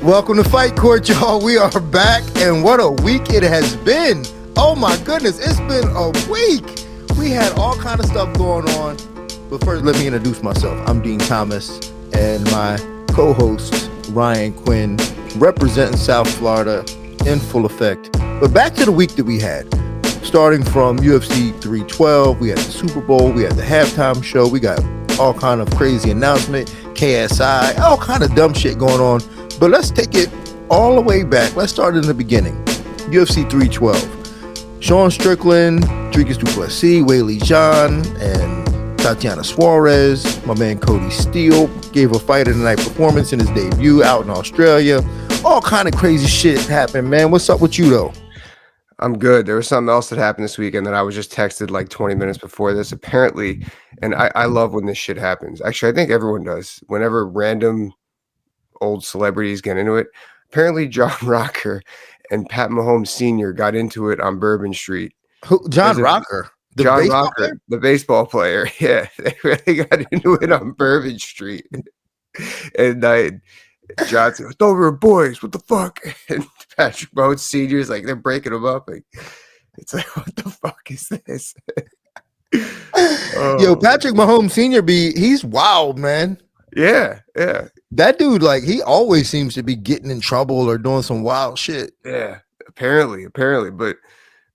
Welcome to Fight Court, y'all. We are back, and what a week it has been. Oh my goodness, it's been a week. We had all kind of stuff going on. But first, let me introduce myself. I'm Dean Thomas, and my co-host, Ryan Quinn, representing South Florida in full effect. But back to the week that we had. Starting from UFC 312, we had the Super Bowl, we had the halftime show, we got all kind of crazy announcement, KSI, all kind of dumb shit going on. But let's take it all the way back. Let's start in the beginning. UFC 312. Sean Strickland, Dricus du Plessis, Weili, Zhang, and Tatiana Suarez. My man Cody Steele gave a fight of the night performance in his debut out in Australia. All kind of crazy shit happened, man. What's up with you, though? I'm good. There was something else that happened this weekend that I was just texted like 20 minutes before this. Apparently, and I love when this shit happens. Actually, I think everyone does. Whenever random old celebrities get into it. Apparently, John Rocker and Pat Mahomes Sr. got into it on Bourbon Street. Who? John Rocker? John Rocker, the baseball player. Yeah, they really got into it on Bourbon Street. And John said, "Over boys, what the fuck?" And Patrick Mahomes Sr. is like, they're breaking them up. Like, it's like, what the fuck is this? Yo, Patrick Mahomes Sr. he's wild, man. Yeah. That dude, like, he always seems to be getting in trouble or doing some wild shit. Yeah, apparently. But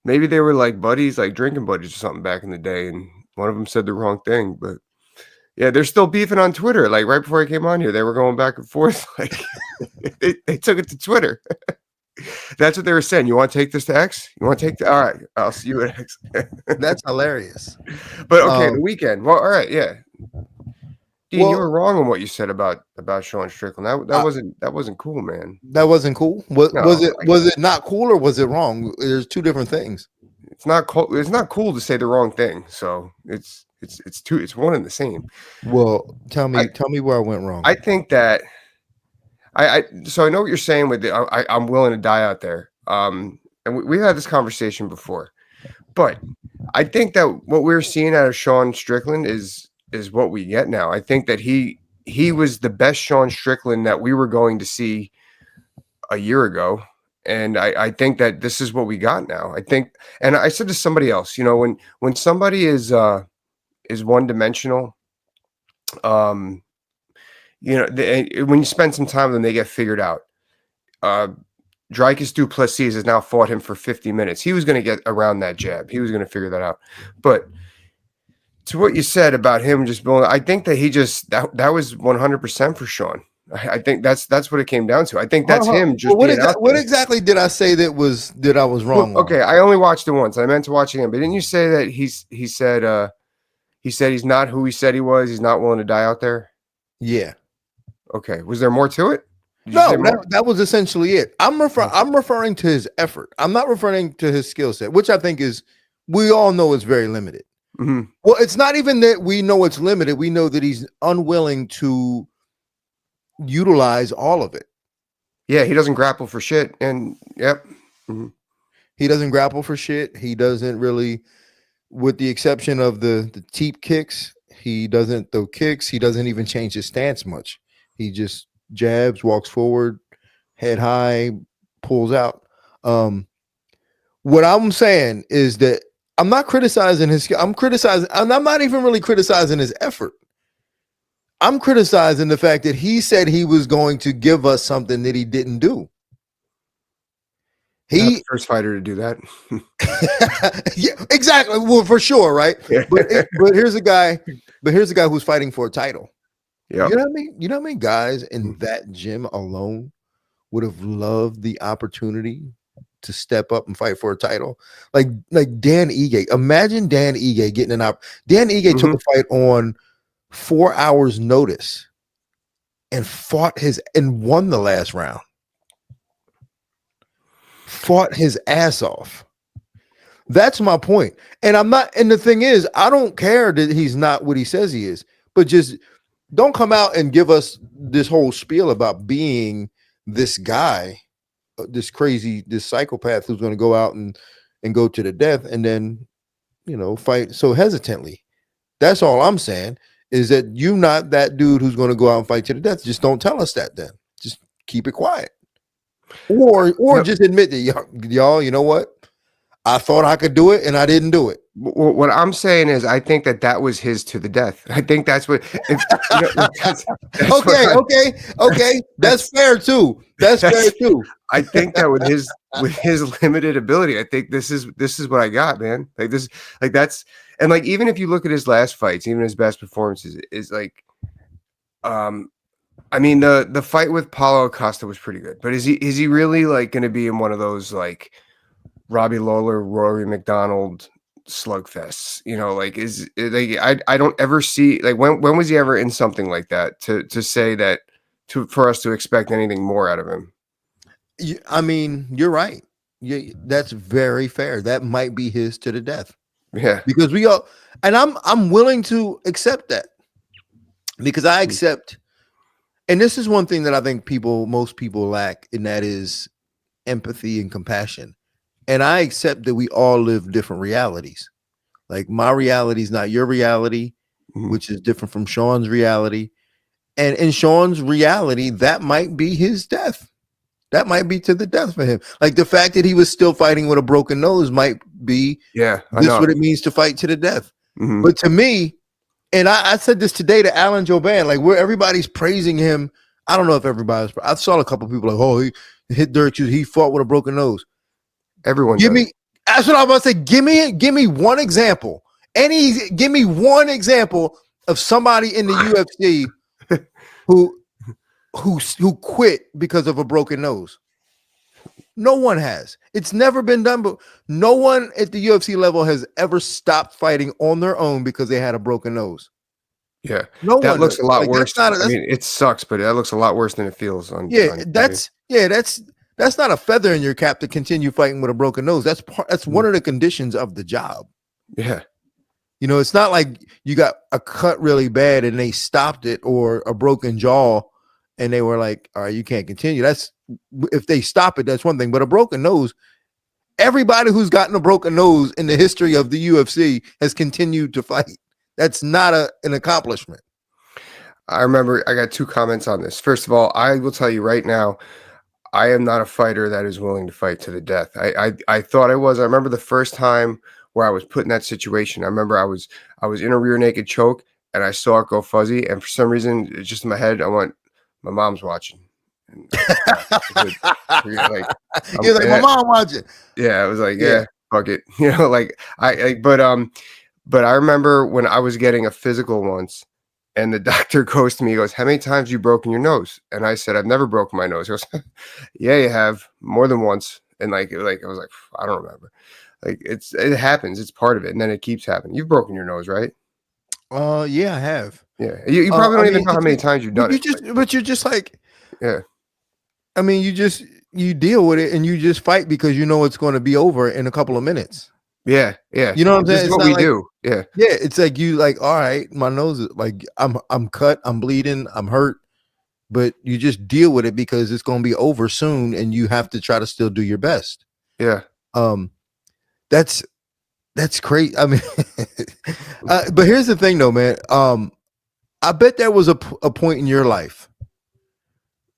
maybe they were like buddies, like drinking buddies or something back in the day, and one of them said the wrong thing. But yeah, they're still beefing on Twitter. Like right before I came on here, they were going back and forth. Like they took it to Twitter. That's what they were saying. You want to take this to X? You want to take all right, I'll see you at X. That's hilarious. But okay, the weekend. Well, all right, yeah. Dean, Well, you were wrong on what you said about Sean Strickland. That wasn't cool, man. That wasn't cool. Was it not cool or was it wrong? There's two different things. It's not cool. It's not cool to say the wrong thing. So it's one and the same. Well, tell me where I went wrong. I think that so I know what you're saying with I'm willing to die out there. And we had this conversation before, but I think that what we're seeing out of Sean Strickland is what we get now. I think that he was the best Sean Strickland that we were going to see a year ago. And I think that this is what we got now. I think, and I said to somebody else, you know, when somebody is one dimensional, you know, when you spend some time with them, they get figured out. Dricus du Plessis has now fought him for 50 minutes. He was going to get around that jab. He was going to figure that out. But to what you said about him just building, I think that he just that was 100% for Sean. I think that's what it came down to. I think that's him. Just what exactly did I say that I was wrong? Well, okay, I only watched it once. I meant to watch it again, but didn't you say that he said he's not who he said he was? He's not willing to die out there. Yeah. Okay. Was there more to it? No, that was essentially it. I'm referring to his effort. I'm not referring to his skill set, which I think we all know is very limited. Mm-hmm. Well, it's not even that we know it's limited. We know that he's unwilling to utilize all of it. Yeah, he doesn't grapple for shit. And yep. Mm-hmm. He doesn't grapple for shit. He doesn't really, with the exception of the teep kicks, he doesn't throw kicks. He doesn't even change his stance much. He just jabs, walks forward, head high, pulls out. What I'm saying is that I'm not criticizing his skill. I'm not even really criticizing his effort. I'm criticizing the fact that he said he was going to give us something that he didn't do. Not the first fighter to do that. Yeah, exactly. Well, for sure, right? Yeah. But here's a guy who's fighting for a title. Yeah. You know what I mean? You know how many guys in that gym alone would have loved the opportunity to step up and fight for a title? Like Dan Ige. Imagine Dan Ige getting an op. Dan Ige took a fight on 4 hours notice and won the last round. Fought his ass off. That's my point. And the thing is, I don't care that he's not what he says he is, but just don't come out and give us this whole spiel about being this guy, this psychopath who's going to go out and go to the death and then, fight so hesitantly. That's all I'm saying, is that you're not that dude who's going to go out and fight to the death. Just don't tell us that then. Just keep it quiet. or just admit that y'all, you know what? I thought I could do it and I didn't do it. What I'm saying is, I think that was his to the death. I think that's what. If, that's okay. That's fair too. That's fair too. I think that with his limited ability, I think this is what I got, man. Like this, like that's, and like even if you look at his last fights, even his best performances, is like, I mean the fight with Paulo Acosta was pretty good, but is he really like going to be in one of those like Robbie Lawler, Rory McDonald slugfests? You know, like I don't ever see, like when was he ever in something like that to say that for us to expect anything more out of him? I mean, you're right. That's very fair. That might be his to the death. Yeah, because we all, and I'm willing to accept that, because I accept, and this is one thing that I think most people lack, and that is empathy and compassion. And I accept that we all live different realities. Like my reality is not your reality, which is different from Sean's reality. And in Sean's reality, that might be his death. That might be to the death for him. Like the fact that he was still fighting with a broken nose might be what it means to fight to the death. But to me, and I said this today to Alan Joban, like where everybody's praising him. I don't know if everybody's. I saw a couple of people like, oh, he hit Dricus. He fought with a broken nose. Everyone give me. That's what I was about to say. Give me one example. Give me one example of somebody in the UFC who quit because of a broken nose. No one has. It's never been done, but no one at the UFC level has ever stopped fighting on their own because they had a broken nose. Yeah, that looks a lot worse. I mean, it sucks, but that looks a lot worse than it feels on. That's not a feather in your cap to continue fighting with a broken nose. That's one of the conditions of the job. Yeah. You know, it's not like you got a cut really bad and they stopped it, or a broken jaw and they were like, all right, you can't continue. That's, if they stop it, that's one thing. But a broken nose, everybody who's gotten a broken nose in the history of the UFC has continued to fight. That's not an accomplishment. I remember I got two comments on this. First of all, I will tell you right now, I am not a fighter that is willing to fight to the death. I thought I was. I remember the first time where I was put in that situation. I remember I was in a rear naked choke and I saw it go fuzzy. And for some reason, it's just in my head, I went, my mom's watching. And, you're like, my mom watching. Yeah, I was like, yeah, fuck it. You know, like but I remember when I was getting a physical once, and the doctor goes to me, he goes, how many times have you broken your nose? And I said, I've never broken my nose. He goes, yeah, you have, more than once. And like I was like, I don't remember. Like it happens. It's part of it. And then it keeps happening. You've broken your nose, right? Yeah, I have. Yeah. You probably don't even know how many times you've done it. But you're just like, yeah. I mean, you deal with it and you just fight because you know it's going to be over in a couple of minutes. Yeah. Yeah. You know what I'm saying? This is what we do. Yeah. Yeah. It's like you like, all right, my nose is like, I'm cut, I'm bleeding, I'm hurt, but you just deal with it because it's going to be over soon and you have to try to still do your best. Yeah. That's crazy. I mean, but here's the thing though, man. I bet there was a point in your life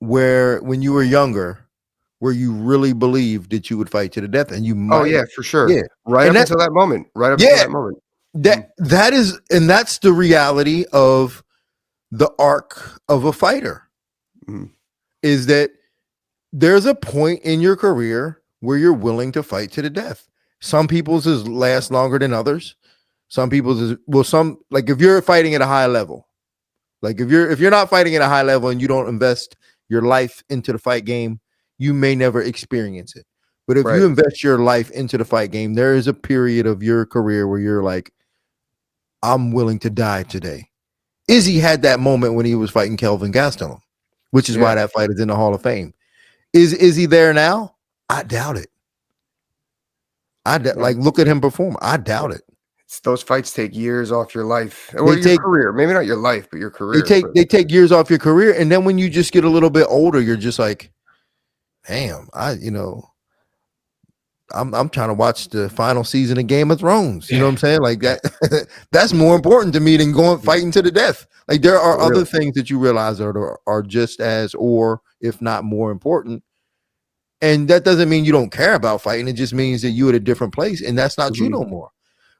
where when you were younger, where you really believed that you would fight to the death, and you might. Oh yeah, for sure. Yeah. Right up until that moment. Right up until that moment. That is, and that's the reality of the arc of a fighter. Is that there's a point in your career where you're willing to fight to the death. Some people's is last longer than others. Some people's is, like if you're fighting at a high level, like if you're not fighting at a high level and you don't invest your life into the fight game, you may never experience it. But if you invest your life into the fight game, there is a period of your career where you're like, I'm willing to die today. Izzy had that moment when he was fighting Kelvin Gastelum, which is why that fight is in the Hall of Fame. Is he there now? I doubt it. Like look at him perform. I doubt it. Those fights take years off your life, or your career. Maybe not your life, but your career. They take years off your career, and then when you just get a little bit older, you're just like, damn, I'm trying to watch the final season of Game of Thrones. You know what I'm saying? Like that. That's more important to me than fighting to the death. Like there are other things that you realize are just as, or if not more important. And that doesn't mean you don't care about fighting. It just means that you're at a different place, and that's not you no more.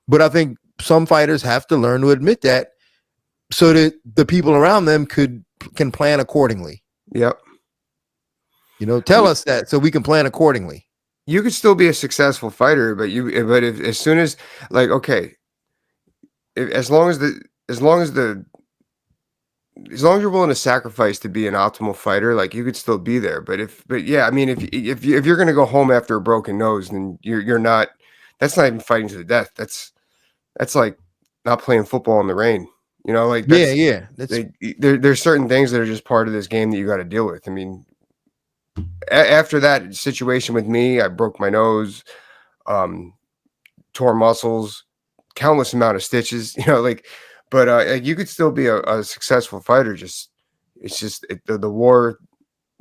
But I think some fighters have to learn to admit that so that the people around them can plan accordingly. Yep. Tell us that so we can plan accordingly. You could still be a successful fighter, but as soon as like, okay, as long as you're willing to sacrifice to be an optimal fighter, like you could still be there. But yeah, I mean, if you're gonna go home after a broken nose, then you're not. That's not even fighting to the death. That's like not playing football in the rain. Like yeah. There's certain things that are just part of this game that you got to deal with. I mean, after that situation with me, I broke my nose, tore muscles, countless amount of stitches. But you could still be a successful fighter. The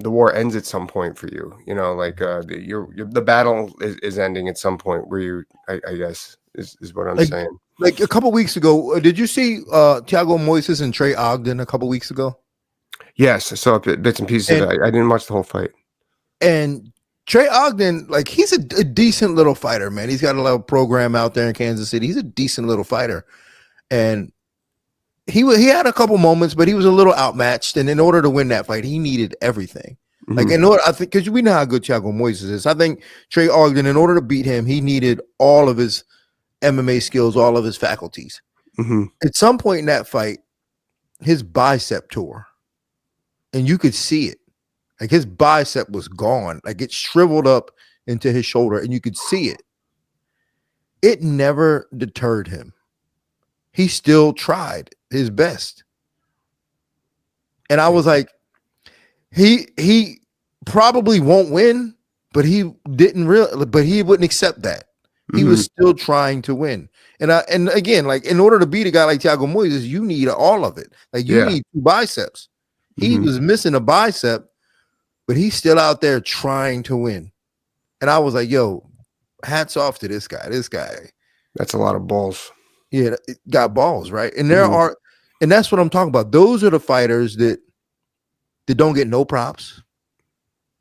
war ends at some point for you. The battle is ending at some point where I guess is what I'm saying. Like a couple weeks ago, did you see Thiago Moises and Trey Ogden a couple weeks ago? Yes, I saw bits and pieces of it. I didn't watch the whole fight. And Trey Ogden, like he's a decent little fighter, man. He's got a little program out there in Kansas City. He's a decent little fighter, and he had a couple moments, but he was a little outmatched. And in order to win that fight, he needed everything. Like I think because we know how good Thiago Moises is. I think Trey Ogden, in order to beat him, he needed all of his MMA skills, all of his faculties. At some point in that fight, his bicep tore, and you could see it. Like his bicep was gone, like it shriveled up into his shoulder, and you could see it. It never deterred him. He still tried his best. And I was like, he probably won't win, but he wouldn't accept that. He was still trying to win. And again, like in order to beat a guy like Thiago Moises, you need all of it. Like you need two biceps. He was missing a bicep, but he's still out there trying to win. And I was like, yo, hats off to this guy. This guy. That's a lot of balls. Yeah, got balls, right? And and that's what I'm talking about. Those are the fighters that don't get no props,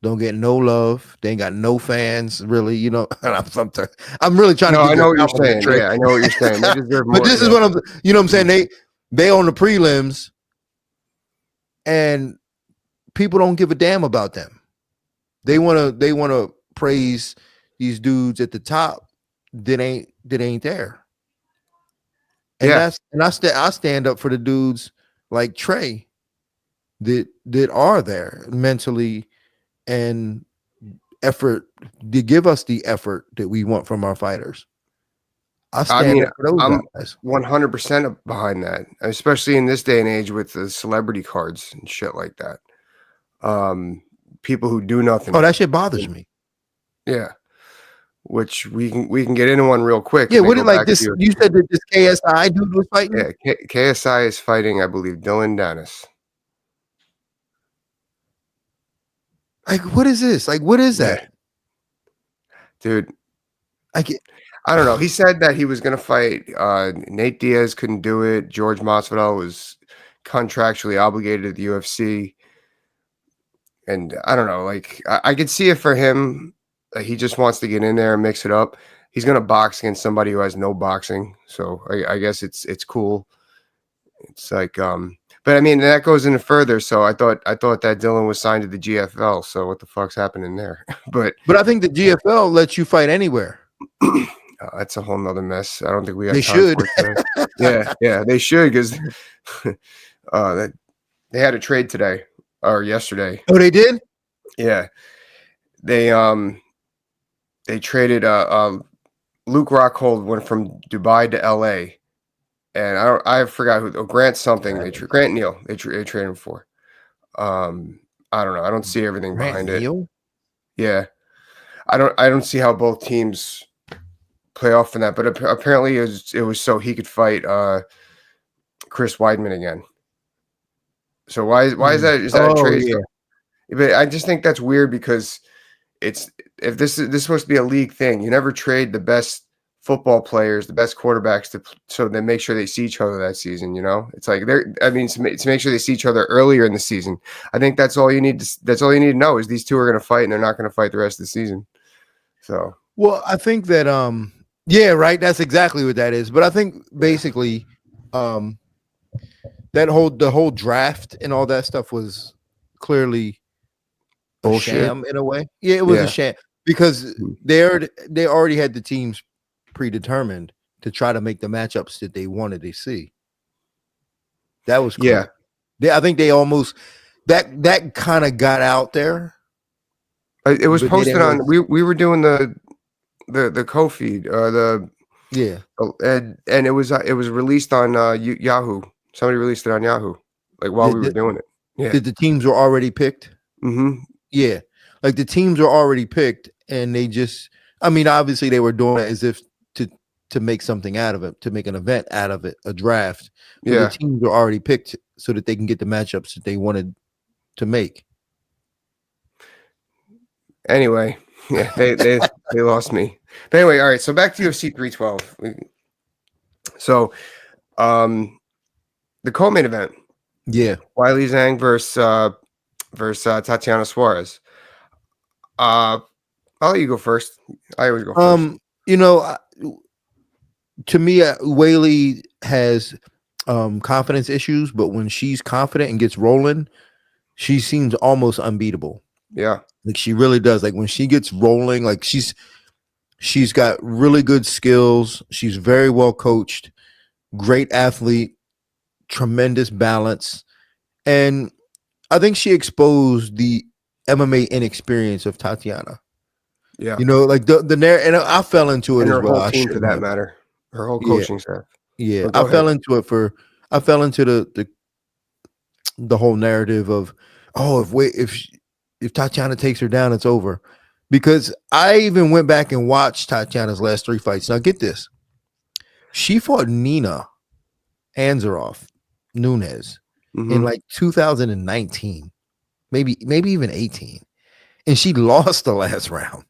don't get no love. They ain't got no fans, really. I'm really trying to. I know what you're saying. Yeah, I know what you're saying. They deserve more. But this is what I'm. You know what I'm saying? They own the prelims, and people don't give a damn about them. They wanna praise these dudes at the top that ain't there. And I stand up for the dudes like Trey that are there mentally and effort to give us the effort that we want from our fighters. I'm 100% behind that, especially in this day and age with the celebrity cards and shit like that. People who do nothing. Oh, that shit bothers me. Yeah. Which we can get into one real quick. Yeah, what did like this? You said that this KSI dude was fighting. Yeah, KSI is fighting, I believe, Dillan Danis. Like, what is this? Like, what is that, dude? I don't know. He said that he was going to fight. Nate Diaz couldn't do it. George Masvidal was contractually obligated to the UFC, and I don't know. Like, I could see it for him. He just wants to get in there and mix it up. He's going to box against somebody who has no boxing. So I guess it's cool. It's like, but I mean, that goes into further. So I thought that Dillan was signed to the GFL. So what the fuck's happening there? But I think the GFL lets you fight anywhere. That's a whole nother mess. I don't think we have They time should. for it. Yeah, they should, because they had a trade today or yesterday. Oh, they did? Yeah. They traded Luke Rockhold went from Dubai to LA, and I forgot who. Grant something. Grant Neal. They traded him for. I don't know. I don't see everything behind Neal? it. Yeah, I don't see how both teams play off in that. But apparently it was so he could fight Chris Weidman again. So why is that? Is that a trade? Yeah. But I just think that's weird, because if this is supposed to be a league thing, you never trade the best football players, the best quarterbacks, so they make sure they see each other that season. It's like to make sure they see each other earlier in the season. I think that's all you need to know is these two are going to fight, and they're not going to fight the rest of the season. So, well, I think that yeah, right. That's exactly what that is. But I think basically, the whole draft and all that stuff was clearly a sham in a way. Yeah, it was a sham because they already had the teams predetermined to try to make the matchups that they wanted to see. That was clear. I think they almost that kind of got out there. It was posted on. We were doing the co-feed and it was released on Yahoo. Somebody released it on Yahoo like while we were doing it. Yeah. Did the teams were already picked? Mm-hmm. Yeah, like the teams were already picked, and they just, I mean, obviously they were doing it as if to make something out of it, to make an event out of it, a draft. But the teams were already picked so that they can get the matchups that they wanted to make. Anyway, yeah, they lost me. But anyway, all right. So back to UFC 312. So, the co-main event. Yeah, Weili Zhang versus Tatiana Suarez. I'll let you go first. I always go first. To me, Weili has confidence issues, but when she's confident and gets rolling, she seems almost unbeatable. Yeah, like she really does. Like when she gets rolling, like she's got really good skills. She's very well coached, great athlete, tremendous balance, and I think she exposed the MMA inexperience of Tatiana. Yeah, like the and I fell into it and as her well. whole team, for that matter, her whole coaching staff. Yeah, I fell into the whole narrative of, if Tatiana takes her down, it's over. Because I even went back and watched Tatiana's last 3 fights. Now get this. She fought Nina Ansaroff Nunes in like 2019, maybe even 18. And she lost the last round.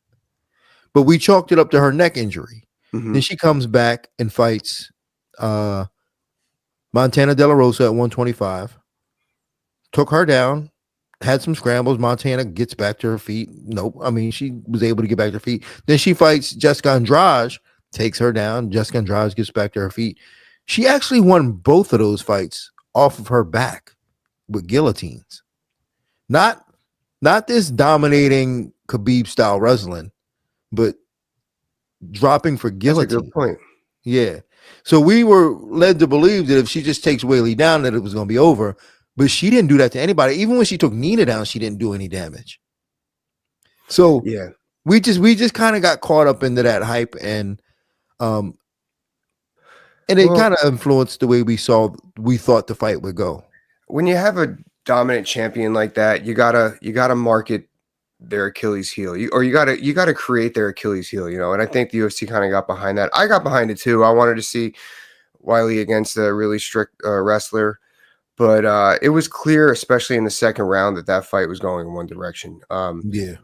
But we chalked it up to her neck injury. Then she comes back and fights Montana De La Rosa at 125. Took her down, had some scrambles. Montana gets back to her feet. Nope. I mean, she was able to get back to her feet. Then she fights Jessica Andrade, takes her down. Jessica Andrade gets back to her feet. She actually won both of those fights off of her back with guillotines. Not this dominating Khabib style wrestling, but dropping for guillotine. That's a good point. Yeah. So we were led to believe that if she just takes Weili down, that it was going to be over. But she didn't do that to anybody. Even when she took Nina down, she didn't do any damage. So yeah, we just kind of got caught up into that hype, and it kind of influenced the way we thought the fight would go. When you have a dominant champion like that, you gotta market their Achilles heel, you gotta create their Achilles heel, And I think the UFC kind of got behind that. I got behind it too. I wanted to see Weili against a really strict wrestler, but it was clear, especially in the second round, that fight was going in one direction.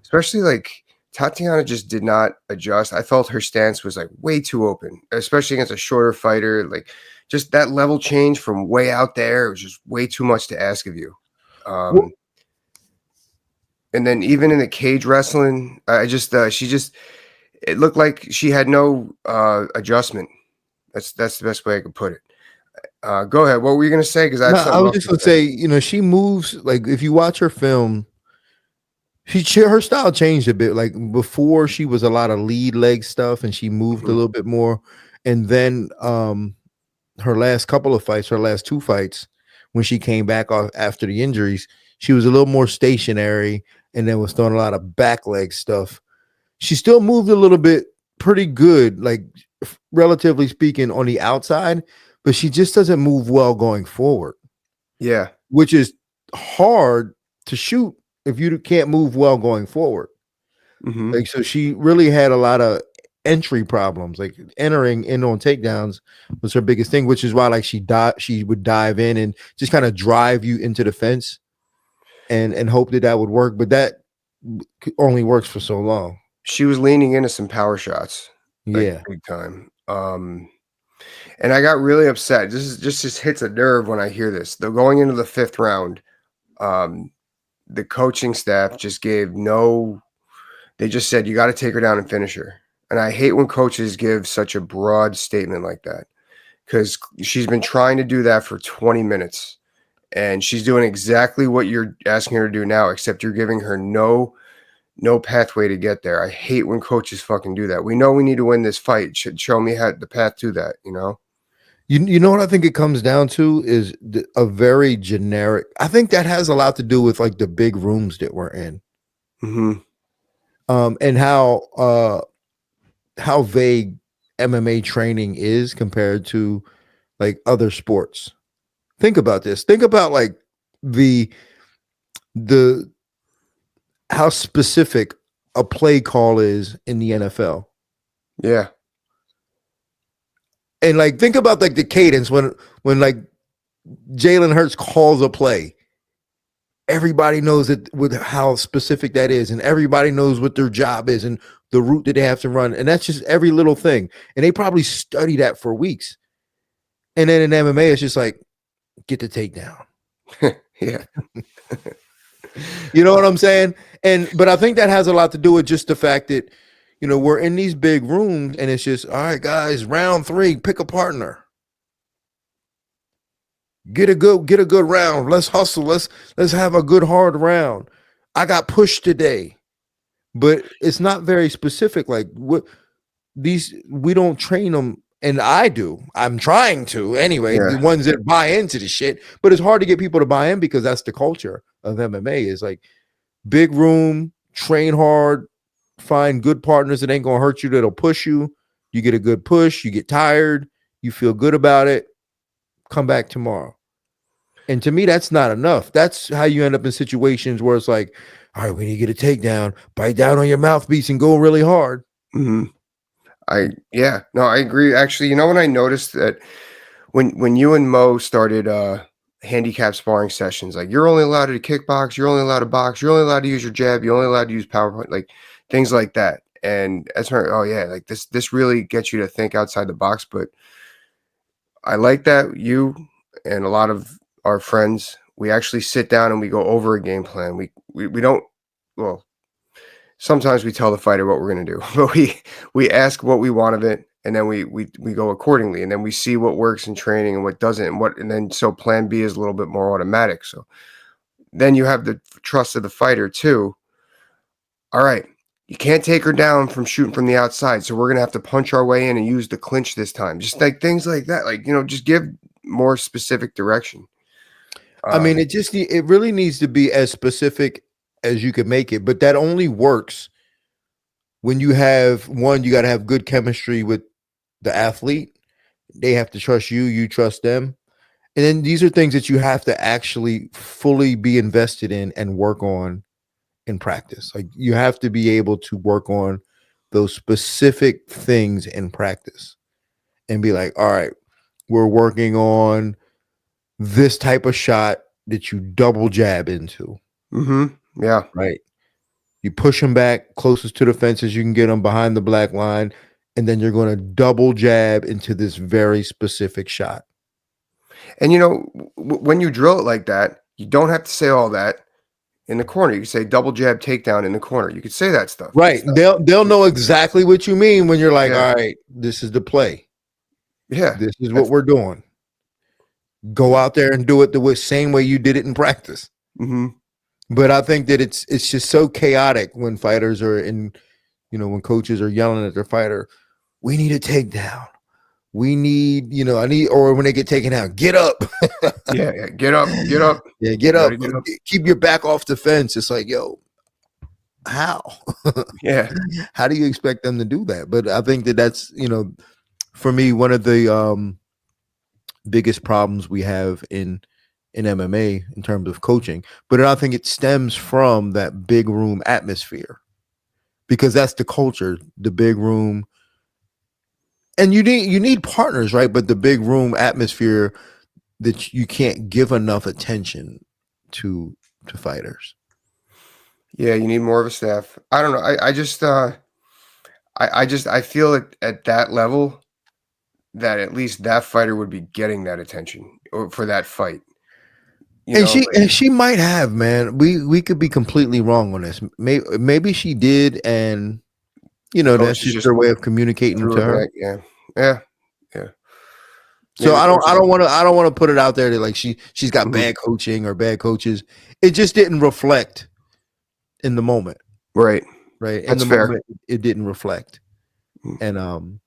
Especially like Tatiana just did not adjust. I felt her stance was like way too open, especially against a shorter fighter. Like just that level change from way out there, it was just way too much to ask of you. And then even in the cage wrestling, it looked like she had no adjustment. That's the best way I could put it. Go ahead. What were you going to say? Because I was just going to say, she moves, like if you watch her film, her style changed a bit. Like before, she was a lot of lead leg stuff, and she moved a little bit more. And then her last couple of fights, her last 2 fights, when she came back off after the injuries, she was a little more stationary, and then was throwing a lot of back leg stuff. She still moved a little bit pretty good, like relatively speaking, on the outside, but she just doesn't move well going forward. Yeah. Which is hard to shoot if you can't move well going forward. Like, so she really had a lot of entry problems, like entering in on takedowns was her biggest thing, which is why like she would dive in and just kind of drive you into the fence and hope that would work, but that only works for so long. She was leaning into some power shots. like Yeah. big time. And I got really upset. This is just hits a nerve when I hear this. They're going into the 5th round. The coaching staff just they just said, you got to take her down and finish her. And I hate when coaches give such a broad statement like that, because she's been trying to do that for 20 minutes and she's doing exactly what you're asking her to do now, except you're giving her no pathway to get there. I hate when coaches fucking do that. We know we need to win this fight. Show me the path to that, you know? You know what I think it comes down to is a very generic. I think that has a lot to do with like the big rooms that we're in, and how vague MMA training is compared to like other sports. Think about this. Think about like the how specific a play call is in the NFL. Yeah. And like think about like the cadence when like Jalen Hurts calls a play. Everybody knows that with how specific that is, and everybody knows what their job is and the route that they have to run. And that's just every little thing. And they probably study that for weeks. And then in MMA, it's just like, get the takedown. Yeah. You know what I'm saying? But I think that has a lot to do with just the fact that, you know, we're in these big rooms and it's just, all right, guys, round 3, pick a partner. Get a good round. Let's hustle. Let's have a good hard round. I got pushed today. But it's not very specific. Like we don't train them, and I do. I'm trying to anyway. Yeah. The ones that buy into the shit, but it's hard to get people to buy in because that's the culture of MMA. Is like big room, train hard, find good partners that ain't gonna hurt you, that'll push you. You get a good push, you get tired, you feel good about it, come back tomorrow. And to me, that's not enough. That's how you end up in situations where it's like, all right, we need to get a takedown, bite down on your mouthpiece and go really hard. I agree. Actually, you know, when I noticed that when you and Mo started handicap sparring sessions, like you're only allowed to kickbox, you're only allowed to box, you're only allowed to use your jab, you're only allowed to use PowerPoint, like things like that. And that's her, oh yeah, like this really gets you to think outside the box. But I like that you and a lot of our friends, we actually sit down and we go over a game plan. We don't, well, sometimes we tell the fighter what we're going to do, but we ask what we want of it, and then we go accordingly, and then we see what works in training and what doesn't, and then so plan B is a little bit more automatic. So then you have the trust of the fighter too. All right, you can't take her down from shooting from the outside, so we're going to have to punch our way in and use the clinch this time. Just like things like that, like, you know, just give more specific direction. I mean, it really needs to be as specific as you can make it, but that only works when you have you got to have good chemistry with the athlete. They have to trust you, you trust them. And then these are things that you have to actually fully be invested in and work on in practice. Like you have to be able to work on those specific things in practice and be like, all right, we're working on this type of shot that you double jab into. Yeah. Right. You push them back closest to the fences. You can get them behind the black line. And then you're going to double jab into this very specific shot. And, you know, when you drill it like that, you don't have to say all that in the corner. You can say double jab takedown in the corner. You could say that stuff. Right. They'll know exactly what you mean when you're like, all right, this is the play. Yeah. This is what we're doing. Go out there and do it the same way you did it in practice. But I think that it's just so chaotic when fighters are in, you know, when coaches are yelling at their fighter, we need a takedown. We need, you know, or when they get taken out, get up. Yeah, get up. Yeah, get up. Keep your back off the fence. It's like, yo, how? Yeah. How do you expect them to do that? But I think that's, you know, for me, one of the biggest problems we have in MMA in terms of coaching, but I think it stems from that big room atmosphere because that's the culture, the big room, and you need partners, right? But the big room atmosphere that you can't give enough attention to fighters. Yeah, you need more of a staff. I don't know. I just I feel at that level that at least that fighter would be getting that attention or for that fight. You And know, she like, and she might have, man. We could be completely wrong on this. Maybe she did, and that's coaches just just her way of communicating threw to it her. back. Yeah, yeah, yeah. So Maybe the coaches. I don't want to put it out there that like she's got Mhm. bad coaching or bad coaches. It just didn't reflect in the moment, Right. right? In That's the fair. moment, it didn't reflect, Mm. and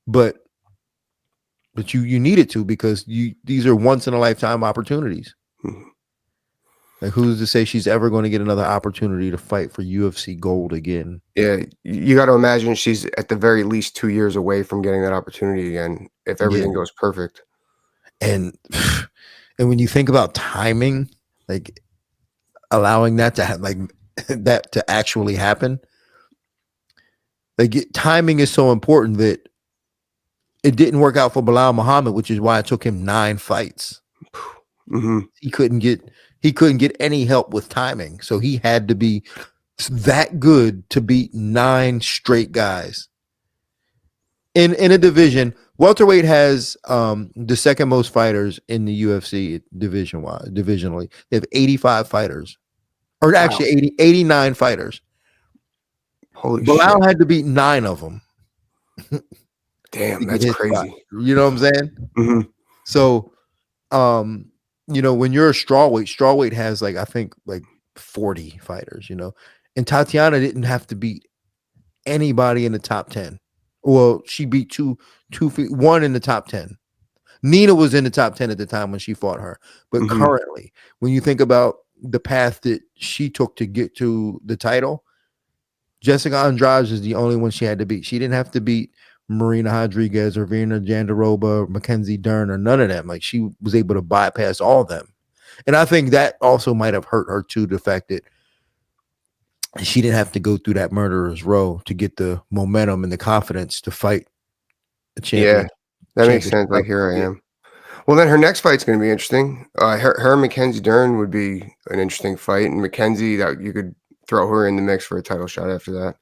but you need it to, because these are once in a lifetime opportunities. Mhm. Like, who's to say she's ever going to get another opportunity to fight for UFC gold again? Yeah, you got to imagine she's at the very least 2 years away from getting that opportunity again if Yeah, everything goes perfect. and and when you think about timing, like allowing that to have like that to actually happen, like timing is so important that it didn't work out for Bilal Muhammad, which is why it took him 9 fights. Mhm. He couldn't get any help with timing, so he had to be that good to beat 9 straight guys in a division. Welterweight has the second most fighters in the UFC divisionally. They have 85 fighters, or Wow. actually 89 fighters. Holy shit. Bilal had to beat 9 of them Damn, to get that's his spot. crazy. You know what I'm saying? Mhm. So, when you're a strawweight has like, I think like 40 fighters, and Tatiana didn't have to beat anybody in the top 10. Well, she beat one in the top 10. Nina was in the top 10 at the time when she fought her. But Mhm. currently, when you think about the path that she took to get to the title, Jessica Andrade is the only one she had to beat. She didn't have to beat Marina Rodriguez or Virna Jandiroba or Mackenzie Dern or none of them. Like, she was able to bypass all of them. And I think that also might have hurt her too, the fact that she didn't have to go through that murderer's row to get the momentum and the confidence to fight a Yeah, that makes championship sense. Like, level. here I Yeah. am. Well, then her next fight's gonna be interesting. Her and Mackenzie Dern would be an interesting fight, and Mackenzie, that you could throw her in the mix for a title shot after that.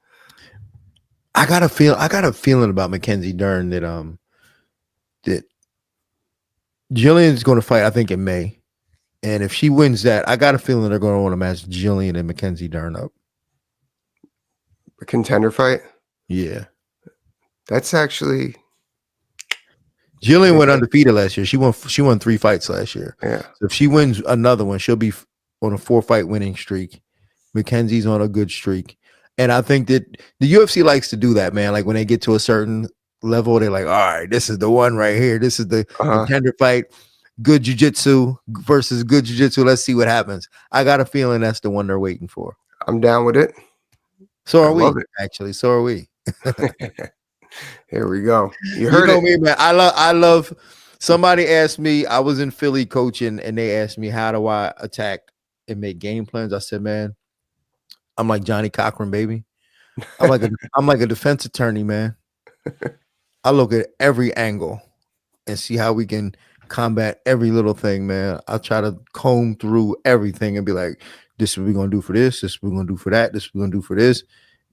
I got a feeling about Mackenzie Dern that Jillian's going to fight, I think, in May. And if she wins that, I got a feeling they're going to want to match Jillian and Mackenzie Dern up. A contender fight? Yeah. That's actually Jillian maybe went undefeated last year. She won 3 fights last year. yeah. So if she wins another one, she'll be on a 4-fight winning streak. Mackenzie's on a good streak. And I think that the UFC likes to do that, man. Like, when they get to a certain level, they're like, all right, this is the one right here. This is the Uh-huh. contender fight. Good jiu-jitsu versus good jiu-jitsu. Let's see what happens. I got a feeling that's the one they're waiting for. I'm down with it. So I are we, love it. actually. So are we. Here we go. You You heard know it. me, man. I love somebody asked me, I was in Philly coaching, and they asked me, how do I attack and make game plans? I said, man, I'm like Johnny Cochran, baby. I'm like a defense attorney, man. I look at every angle and see how we can combat every little thing, man. I try to comb through everything and be like, this is what we're gonna do for this is what we're gonna do for that, this is what we're gonna do for this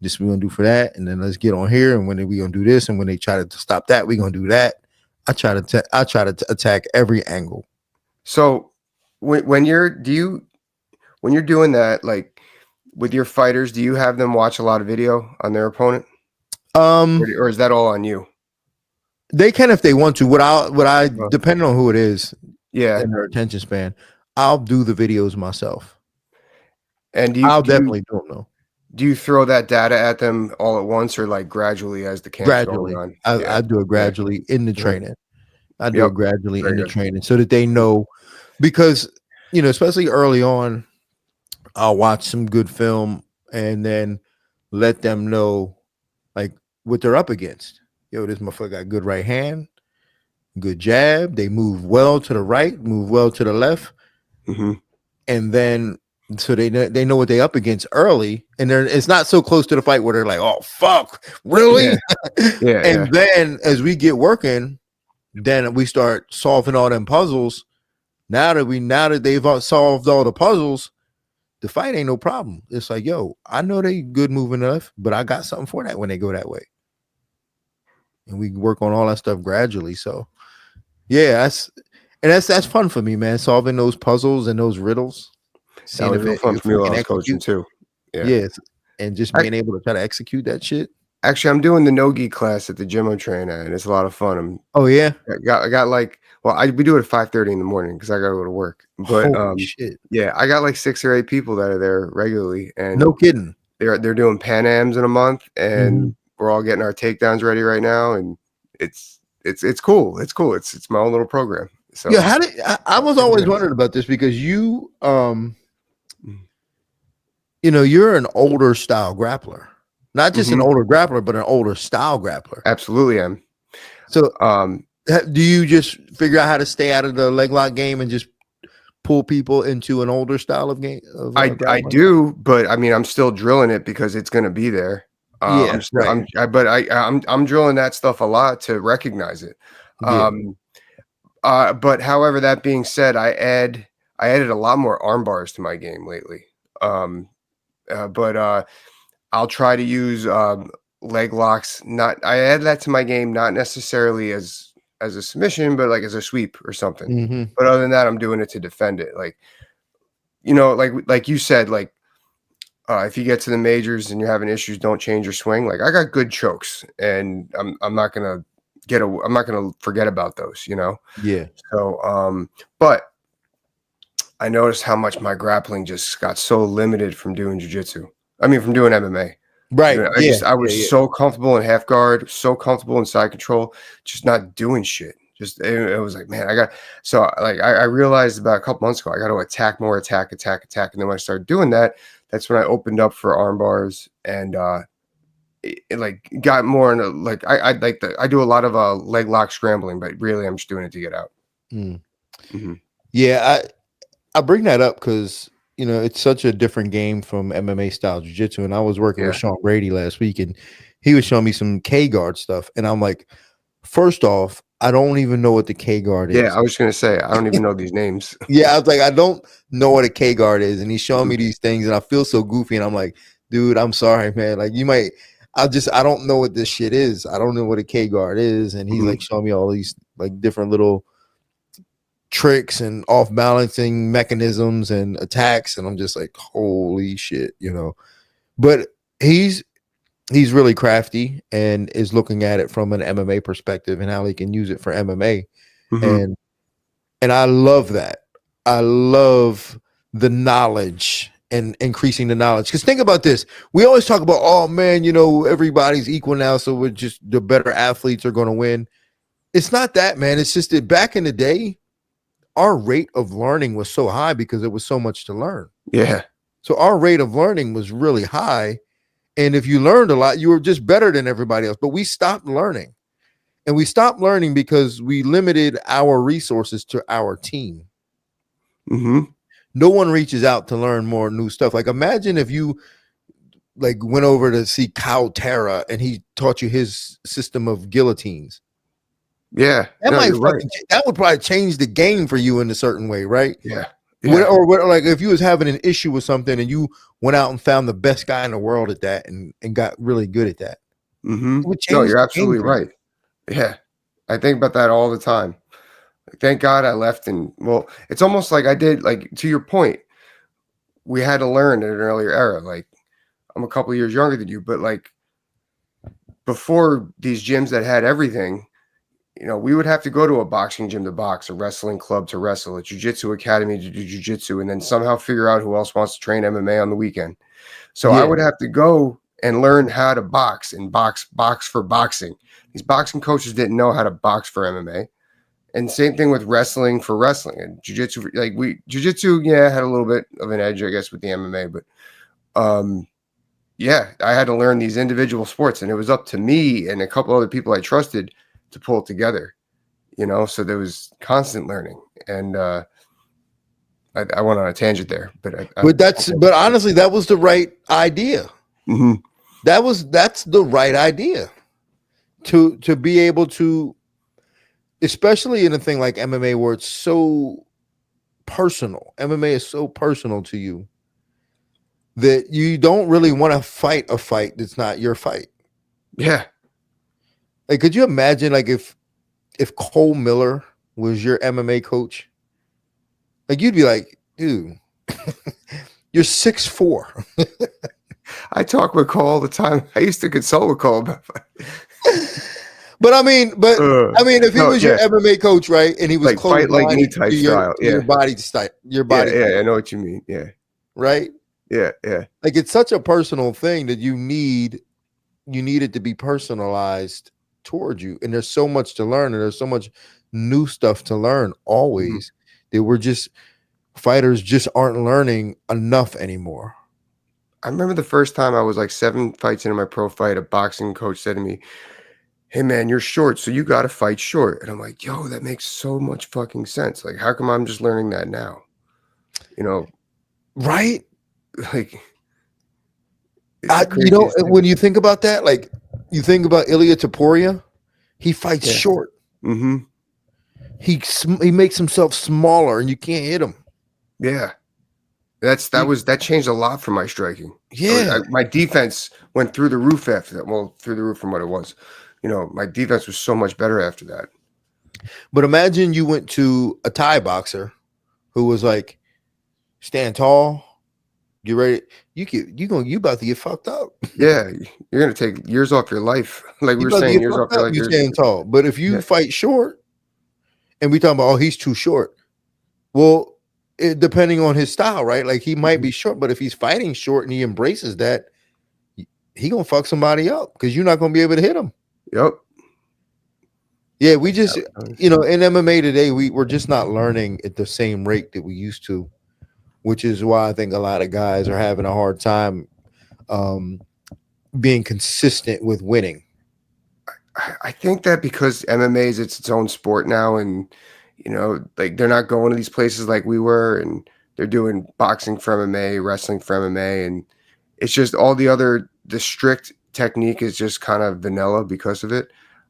is what we're gonna do for that, and then let's get on here, and when we gonna do this, and when they try to stop that, we're gonna do that. I try to attack every angle. So when you're doing that, like with your fighters, do you have them watch a lot of video on their opponent? Or is that all on you? They can if they want to. What I depending on who it is Yeah. and their attention span, I'll do the videos myself. And I'll definitely do them though. do you throw that data at them all at once or like gradually as the camp's going Gradually. on? I do it gradually in the Mhm. training. I do Yep. it gradually Very in the good. training so that they know, because, especially early on, I'll watch some good film and then let them know like what they're up against. Yo, this motherfucker got good right hand, good jab. They move well to the right, move well to the left. Mhm. And then so they know what they up against early, and it's not so close to the fight where they're like, oh fuck, really? Yeah. And then as we get working, then we start solving all them puzzles. Now that they've solved all the puzzles, the fight ain't no problem. It's like, yo, I know they good moving enough, but I got something for that when they go that way. and we work on all that stuff gradually. So yeah, that's fun for me, man. Solving those puzzles and those riddles. That Seeing was if, real fun if for me we while can I was coaching execute. too. Yeah. Yes. And just I, being able to try to execute that shit. actually, I'm doing the no-gi class at the gym I'm training at, and it's a lot of fun. Oh yeah. I got like, well, we do it at 5:30 in the morning because I gotta go to work. But Holy shit. yeah, I got like 6 or 8 people that are there regularly, and No kidding. they're doing Pan Ams in a month, and Mhm. we're all getting our takedowns ready right now, and it's cool. It's cool. It's my own little program. So Yeah, how did I was always wondering about this because you you're an older style grappler. Not just an older grappler, but an older style grappler. Absolutely am. So do you just figure out how to stay out of the leg lock game and just pull people into an older style of game? I do, but I mean, I'm still drilling it because it's going to be there. Yeah, I'm drilling that stuff a lot to recognize it. Yeah. But however, that being said, I added a lot more arm bars to my game lately. But I'll try to use leg locks. I add that to my game, not necessarily as a submission, but like as a sweep or something. Mm-hmm. But other than that, I'm doing it to defend it. Like, like you said, like if you get to the majors and you're having issues, don't change your swing. Like I got good chokes, and I'm not gonna forget about those. Yeah. So but I noticed how much my grappling just got so limited from doing jiu-jitsu. I mean, from doing MMA. Right. I was so comfortable in half guard, so comfortable in side control, just not doing shit. Just it was like, man, I realized about a couple months ago, I got to attack more, attack. And then when I started doing that, that's when I opened up for arm bars, and it like got more into like I do a lot of leg lock scrambling, but really I'm just doing it to get out. Yeah, I bring that up because it's such a different game from MMA style jiu-jitsu. And I was working with Sean Brady last week, and he was showing me some K guard stuff. And I'm like, first off, I don't even know what the K guard is. Yeah, I was gonna say I don't even know these names. Yeah, I was like, I don't know what a K guard is, and he's showing me these things, and I feel so goofy. And I'm like, dude, I'm sorry, man. Like I don't know what this shit is. I don't know what a K guard is, and he's like showing me all these like different little tricks and off balancing mechanisms and attacks, and I'm just like, holy shit, but he's really crafty and is looking at it from an MMA perspective and how he can use it for MMA. And I love that. I love the knowledge and increasing the knowledge, because think about this. We always talk about, oh man, everybody's equal now, so we're just the better athletes are going to win. It's not that, man. It's just that back in the day, our rate of learning was so high because it was so much to learn. Yeah. So our rate of learning was really high. And if you learned a lot, you were just better than everybody else. But we stopped learning. And we stopped learning because we limited our resources to our team. No one reaches out to learn more new stuff. Like imagine if you like went over to see Kyle Terra and he taught you his system of guillotines. Yeah, that would probably change the game for you in a certain way, right? Yeah. Or like if you was having an issue with something and you went out and found the best guy in the world at that and got really good at that. No, you're absolutely right. Yeah, I think about that all the time. Thank God I left, and well, it's almost like I did. Like to your point, we had to learn in an earlier era. Like I'm a couple years younger than you, but like before these gyms that had everything. We would have to go to a boxing gym to box, a wrestling club to wrestle, a jiu-jitsu academy to do jiu-jitsu, and then somehow figure out who else wants to train MMA on the weekend. So I would have to go and learn how to box and box for boxing. These boxing coaches didn't know how to box for MMA. And same thing with wrestling for wrestling and jiu-jitsu. Jiu-jitsu, had a little bit of an edge, I guess, with the MMA, but I had to learn these individual sports, and it was up to me and a couple other people I trusted to pull it together, so there was constant learning. And I went on a tangent there, but honestly, that was the right idea. That's the right idea to be able to, especially in a thing like MMA where it's so personal. MMA is so personal to you that you don't really want to fight a fight that's not your fight. Yeah. Like, could you imagine like if Cole Miller was your MMA coach? Like, you'd be like, dude, you're 6'4". I talk with Cole all the time. I used to consult with Cole about But I mean, if he was your MMA coach, right, and he was like close fight like me type style, your body style, I know what you mean, right, yeah. Like, it's such a personal thing that you need it to be personalized towards you, and there's so much to learn, and there's so much new stuff to learn always that fighters just aren't learning enough anymore. I remember the first time I was like 7 fights into my pro fight, a boxing coach said to me, "Hey man, you're short, so you got to fight short." And I'm like, "Yo, that makes so much fucking sense. Like, how come I'm just learning that now?" You know, right? Like, when you think about that, like you think about Ilya Taporia, he fights short. Mm-hmm. He makes himself smaller, and you can't hit him. Yeah, that changed a lot for my striking. Yeah, my defense went through the roof after that. Well, through the roof from what it was. You know, my defense was so much better after that. But imagine you went to a Thai boxer who was like, stand tall, get ready. You about to get fucked up. Yeah, you're gonna take years off your life. Like we were saying, years off your life. You stand tall, but if you fight short, and we talking about, oh, he's too short. Well, depending on his style, right? Like, he might be short, but if he's fighting short and he embraces that, he gonna fuck somebody up because you're not gonna be able to hit him. Yep. Yeah, we just, in MMA today, we're just not learning at the same rate that we used to, which is why I think a lot of guys are having a hard time being consistent with winning. I think that because MMA is its own sport now, and like they're not going to these places like we were, and they're doing boxing for MMA, wrestling for MMA, and it's just all the strict technique is just kind of vanilla because of it.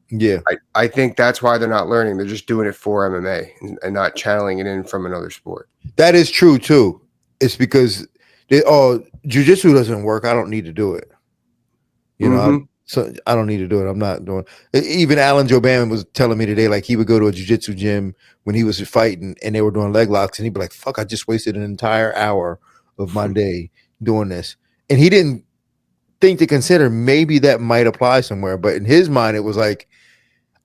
Yeah, I think that's why they're not learning. They're just doing it for MMA and not channeling it in from another sport. That is true too. It's because jiu-jitsu doesn't work. I don't need to do it. So I don't need to do it. I'm not doing it. Even Alan Joban was telling me today, like, he would go to a jiu-jitsu gym when he was fighting and they were doing leg locks, and he'd be like, fuck, I just wasted an entire hour of my day doing this. And he didn't think to consider maybe that might apply somewhere. But in his mind, it was like,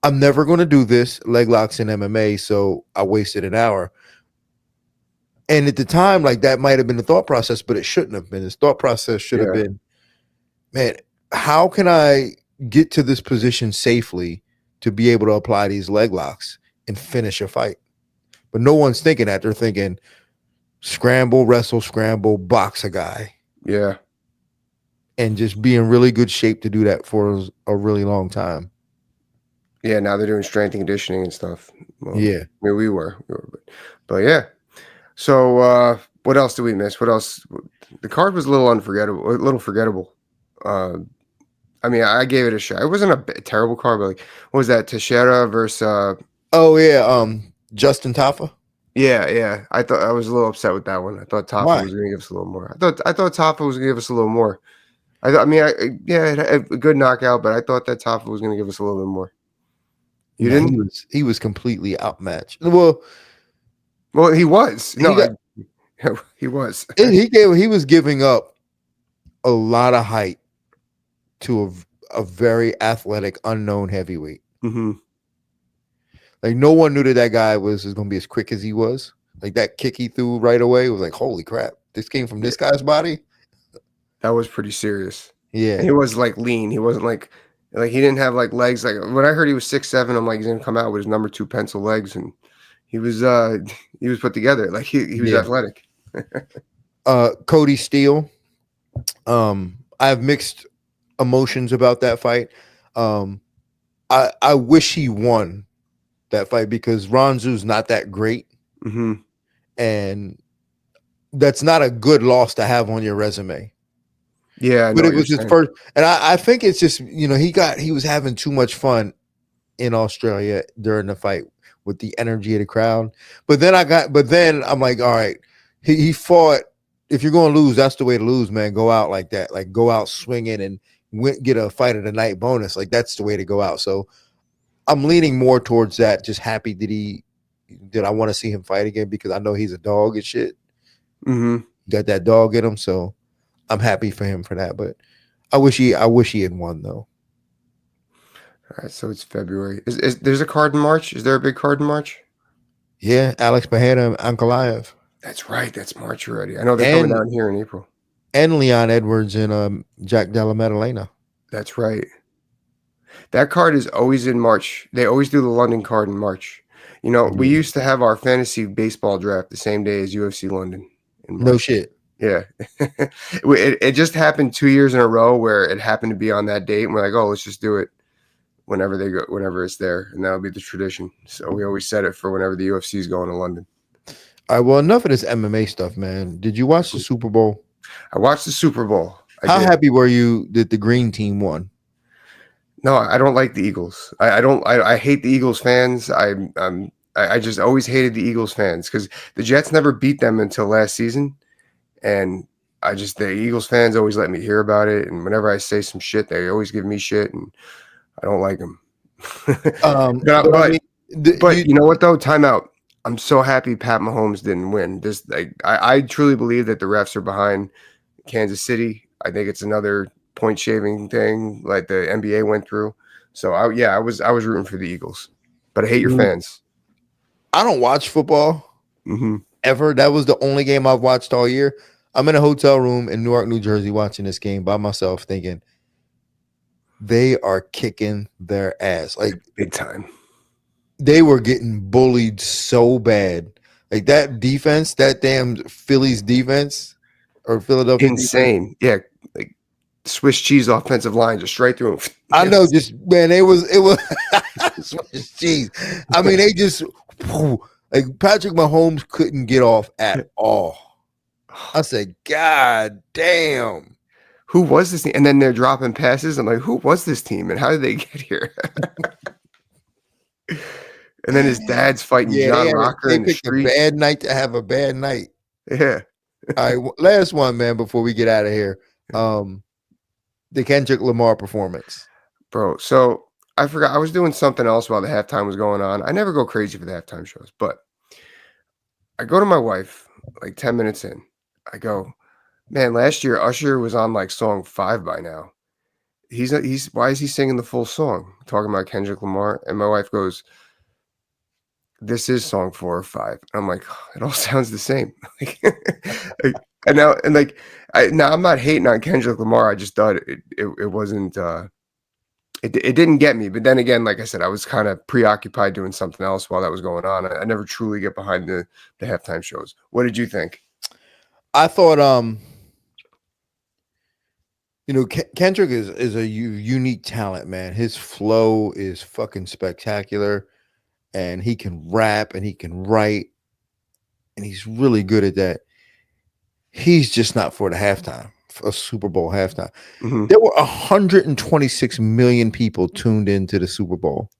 I'm never going to do this, leg locks in MMA, so I wasted an hour. And at the time, like, that might have been the thought process, but it shouldn't have been. His thought process should have been, man, how can I get to this position safely to be able to apply these leg locks and finish a fight? But no one's thinking that. They're thinking scramble, wrestle, scramble, box a guy. Yeah. And just be in really good shape to do that for a really long time. Yeah, now they're doing strength and conditioning and stuff. Well, yeah. I mean, we were but yeah. So what else did we miss? What else? The card was a little forgettable. I mean, I gave it a shot. It wasn't a terrible card, but like, what was that? Teixeira versus Justin Tafa. Yeah. I thought I was a little upset with that one. I thought Tafa was going to give us a little more. I thought Tafa was going to give us a little more. It had a good knockout, but I thought that Tafa was going to give us a little bit more. You didn't? He was completely outmatched. Well, he was. He was. He was giving up a lot of height to a very athletic, unknown heavyweight. Mm-hmm. Like, no one knew that guy was going to be as quick as he was. Like, that kick he threw right away was like, holy crap, this came from this guy's body. That was pretty serious. Yeah, and he was like lean. He wasn't like he didn't have like legs. Like, when I heard he was 6'7", I'm like, he's gonna come out with his number 2 pencil legs, and he was put together. Like, he was athletic. Cody Steele. I have mixed emotions about that fight. I wish he won that fight because Ronzu's not that great. Mm-hmm. And that's not a good loss to have on your resume. Yeah, but it was his first, and I think it's just, he was having too much fun in Australia during the fight with the energy of the crowd. But then I'm like, all right, he fought. If you're going to lose, that's the way to lose, man. Go out like that, like go out swinging and get a fight of the night bonus. Like, that's the way to go out. So I'm leaning more towards that. Just happy that I want to see him fight again because I know he's a dog and shit. Mm-hmm. Got that dog in him, so I'm happy for him for that. But I wish he had won though. All right, so it's February. Is there's a card in March? Is there a big card in March? Yeah, Alex Pereira and Ankalaev. That's right. That's March already. I know they're And coming down here in April. and Leon Edwards and Jack Della Maddalena. That's right. That card is always in March. They always do the London card in March. You know, we used to have our fantasy baseball draft the same day as UFC London in March. No shit. Yeah. it just happened 2 years in a row where it happened to be on that date. And we're like, oh, let's just do it whenever it's there. And that'll be the tradition. So we always set it for whenever the UFC is going to London. All right, well, enough of this MMA stuff, man. Did you watch the Super Bowl? I watched the Super Bowl. How happy were you that the green team won? No, I don't like the Eagles. I hate the Eagles fans. I just always hated the Eagles fans because the Jets never beat them until last season. And the Eagles fans always let me hear about it. And whenever I say some shit, they always give me shit. And I don't like them. But you know what, though? Time out. I'm so happy Pat Mahomes didn't win. I truly believe that the refs are behind Kansas City. I think it's another point shaving thing like the NBA went through. So I was rooting for the Eagles, but I hate your fans. I don't watch football ever. That was the only game I've watched all year. I'm in a hotel room in Newark, New Jersey, watching this game by myself, thinking they are kicking their ass like big time. They were getting bullied so bad. Like that defense, that damn Phillies defense or Philadelphia insane. Defense. Yeah, like Swiss cheese offensive line just straight through them. I know, just man, it was Swiss cheese. I mean, they just like Patrick Mahomes couldn't get off at all. I said, God damn. Who was this team? And then they're dropping passes. I'm like, who was this team and how did they get here? And then his dad's fighting John Rocker in the street. A bad night to have a bad night. Yeah. All right, last one, man, before we get out of here. The Kendrick Lamar performance. Bro, so I forgot. I was doing something else while the halftime was going on. I never go crazy for the halftime shows, but I go to my wife like 10 minutes in. I go, man, last year Usher was on like song 5 by now. Why is he singing the full song? Talking about Kendrick Lamar. And my wife goes, this is song 4 or 5. I'm like, oh, it all sounds the same. Now I'm not hating on Kendrick Lamar. I just thought it wasn't it didn't get me. But then again, like I said, I was kind of preoccupied doing something else while that was going on. I never truly get behind the halftime shows. What did you think? I thought Kendrick is a unique talent, man. His flow is fucking spectacular, and he can rap and he can write, and he's really good at that. He's just not for the halftime, for a Super Bowl halftime. Mm-hmm. There were 126 million people tuned into the Super Bowl.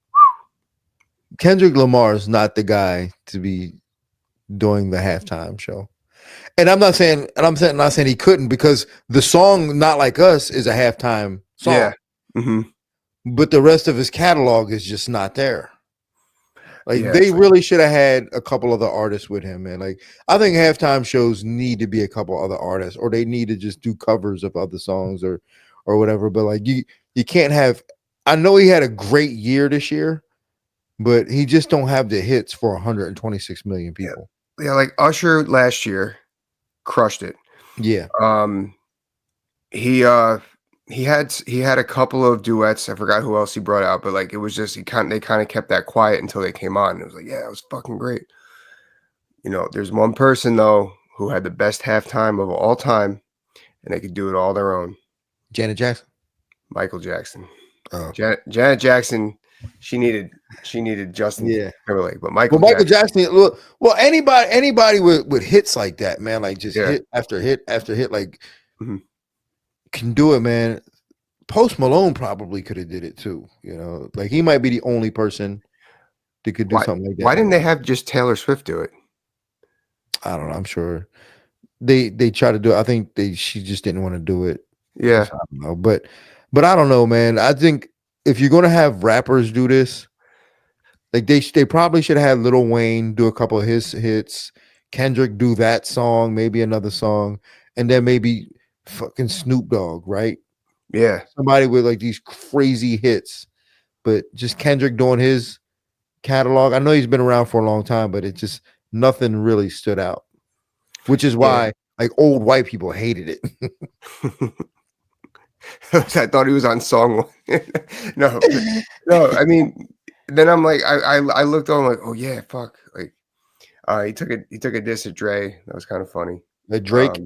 Kendrick Lamar is not the guy to be doing the halftime show. And I'm not saying he couldn't, because the song "Not Like Us" is a halftime song. Yeah. Mm-hmm. But the rest of his catalog is just not there. Like they really should have had a couple other artists with him, man. Like I think halftime shows need to be a couple other artists, or they need to just do covers of other songs or whatever. But like you can't have. I know he had a great year this year, but he just don't have the hits for 126 million people. Yeah, like Usher last year crushed it. Yeah. He had a couple of duets. I forgot who else he brought out, but like it was just they kind of kept that quiet until they came on. It was like, yeah, it was fucking great. You know, there's one person though who had the best halftime of all time, and they could do it all their own. Janet Jackson, Michael Jackson. Oh. Janet Jackson. She needed Justin Timberlake, but Michael Jackson. Well, anybody with hits like that, man, like just hit after hit after hit, like. Mm-hmm. Can do it, man. Post Malone probably could have did it too. You know, like he might be the only person that could do something like that. Why didn't they have just Taylor Swift do it? I don't know. I'm sure they tried to do it. I think she just didn't want to do it. Yeah, I don't know, but I don't know, man. I think if you're gonna have rappers do this, Like they probably should have had Lil Wayne do a couple of his hits, Kendrick do that song, maybe another song, and then maybe fucking Snoop Dogg, right? Yeah. Somebody with like these crazy hits, but just Kendrick doing his catalog. I know he's been around for a long time, but it just nothing really stood out, which is why like old white people hated it. I thought he was on song. No, I mean, then I'm like, I looked on like, oh yeah, fuck. Like, he took a diss at Dre. That was kind of funny. Drake.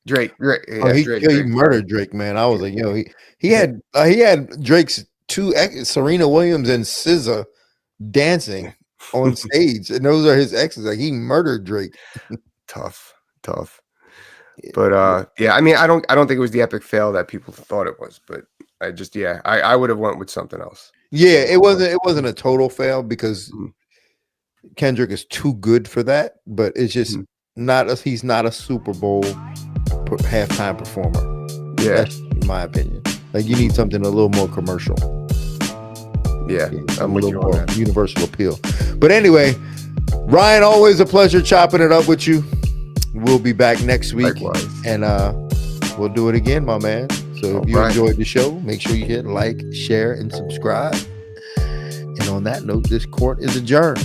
Drake, Oh, he Drake, murdered Drake, man. I was like, yo, he had Drake's two Serena Williams and SZA dancing on stage, and those are his exes. Like he murdered Drake. Tough. But yeah, I mean, I don't think it was the epic fail that people thought it was, but I would have went with something else. Yeah, it wasn't a total fail because Kendrick is too good for that, but it's just he's not a Super Bowl halftime performer. Yeah, that's in my opinion. Like you need something a little more commercial. Yeah, I'm with you on that. Universal appeal. But anyway, Ryan, always a pleasure chopping it up with you. We'll be back next week. Likewise. And we'll do it again, my man. So if you enjoyed the show, make sure you hit like, share, and subscribe. And on that note, this court is adjourned.